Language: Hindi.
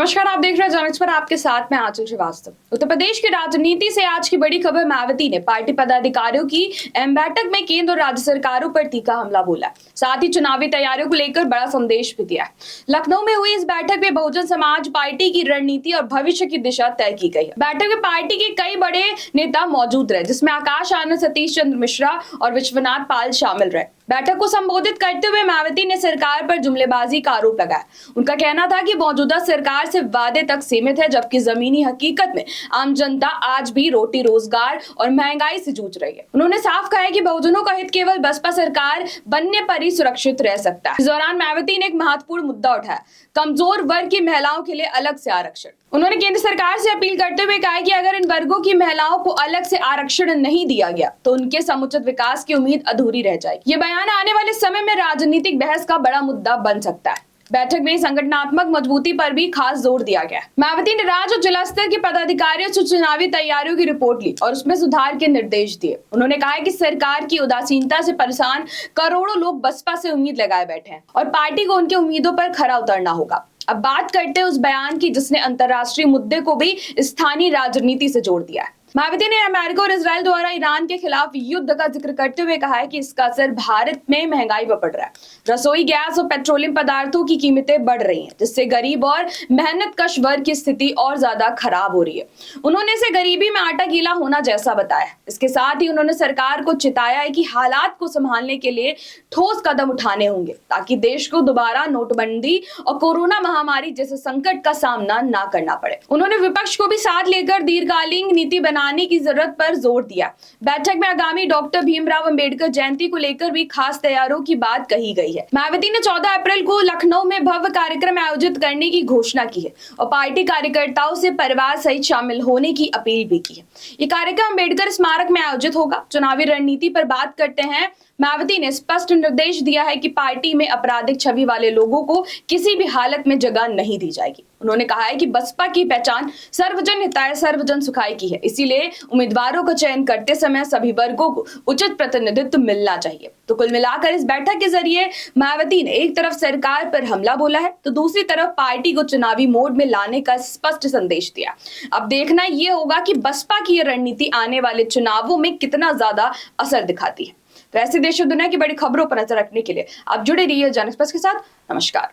नमस्कार, आप देख रहे हैं जनक्स पर। आपके साथ में आंचल श्रीवास्तव। उत्तर प्रदेश की राजनीति से आज की बड़ी खबर। मायावती ने पार्टी पदाधिकारियों की अहम बैठक में केंद्र और राज्य सरकारों पर तीखा हमला बोला, साथ ही चुनावी तैयारियों को लेकर बड़ा संदेश भी दिया। लखनऊ में हुई इस बैठक में बहुजन समाज पार्टी की रणनीति और भविष्य की दिशा तय की गई। बैठक में पार्टी के कई बड़े नेता मौजूद रहे, जिसमें आकाश आनंद, सतीश चंद्र मिश्रा और विश्वनाथ पाल शामिल रहे। बैठक को संबोधित करते हुए मायावती ने सरकार पर जुमलेबाजी का आरोप लगाया। उनका कहना था कि मौजूदा सरकार सिर्फ वादे तक सीमित है, जबकि जमीनी हकीकत में आम जनता आज भी रोटी, रोजगार और महंगाई से जूझ रही है। उन्होंने साफ कहा है कि बहुजनों का हित केवल बसपा सरकार बनने पर ही सुरक्षित रह सकता है। इस दौरान मायावती ने एक महत्वपूर्ण मुद्दा उठाया, कमजोर वर्ग की महिलाओं के लिए अलग से आरक्षण। उन्होंने केंद्र सरकार से अपील करते हुए कहा कि अगर इन वर्गों की महिलाओं को अलग से आरक्षण नहीं दिया गया तो उनके समुचित विकास की उम्मीद अधूरी रह जाएगी। ये बयान आने वाले समय में राजनीतिक बहस का बड़ा मुद्दा बन सकता है। बैठक में संगठनात्मक मजबूती पर भी खास जोर दिया गया। मायावती ने राज्य और जिला स्तर के पदाधिकारियों से चुनावी तैयारियों की रिपोर्ट ली और उसमें सुधार के निर्देश दिए। उन्होंने कहा कि सरकार की उदासीनता से परेशान करोड़ों लोग बसपा से उम्मीद लगाए बैठे हैं और पार्टी को उनकी उम्मीदों पर खरा उतरना होगा। अब बात करते हैं उस बयान की जिसने अंतर्राष्ट्रीय मुद्दे को भी स्थानीय राजनीति से जोड़ दिया है। मायावती ने अमेरिका और इजराइल द्वारा ईरान के खिलाफ युद्ध का जिक्र करते हुए कहा है कि इसका असर भारत में महंगाई पर पड़ रहा है। रसोई गैस और पेट्रोलियम पदार्थों की कीमतें बढ़ रही हैं, जिससे गरीब और मेहनतकश वर्ग की स्थिति और ज्यादा खराब हो रही है। उन्होंने इसे गरीबी में आटा गीला होना जैसा बताया। इसके साथ ही उन्होंने सरकार को चिताया है कि हालात को संभालने के लिए ठोस कदम उठाने होंगे ताकि देश को दोबारा नोटबंदी और कोरोना महामारी जैसे संकट का सामना ना करना पड़े। उन्होंने विपक्ष को भी साथ लेकर दीर्घकालीन नीति बनाने की जरूरत पर जोर दिया। बैठक में आगामी डॉक्टर भीमराव अंबेडकर जयंती को लेकर भी खास तैयारियों की बात कही गई है। मायावती ने 14 अप्रैल को लखनऊ में भव्य कार्यक्रम आयोजित करने की घोषणा की है और पार्टी कार्यकर्ताओं से परिवार सहित शामिल होने की अपील भी की है। ये कार्यक्रम अंबेडकर स्मारक में आयोजित होगा। चुनावी रणनीति पर बात करते हैं। मायावती ने स्पष्ट निर्देश दिया है कि पार्टी में आपराधिक छवि वाले लोगों को किसी भी हालत में जगह नहीं दी जाएगी। उन्होंने कहा है कि बसपा की पहचान सर्वजन हिताय सर्वजन सुखाय की है, इसीलिए उम्मीदवारों का चयन करते समय सभी वर्गों को उचित प्रतिनिधित्व मिलना चाहिए। तो कुल मिलाकर इस बैठक के जरिए मायावती ने एक तरफ सरकार पर हमला बोला है तो दूसरी तरफ पार्टी को चुनावी मोड में लाने का स्पष्ट संदेश दिया। अब देखना ये होगा कि बसपा की यह रणनीति आने वाले चुनावों में कितना ज्यादा असर दिखाती है। तो ऐसी देश और दुनिया की बड़ी खबरों पर नजर रखने के लिए आप जुड़े रहिए जनएक्सप्रेस के साथ। नमस्कार।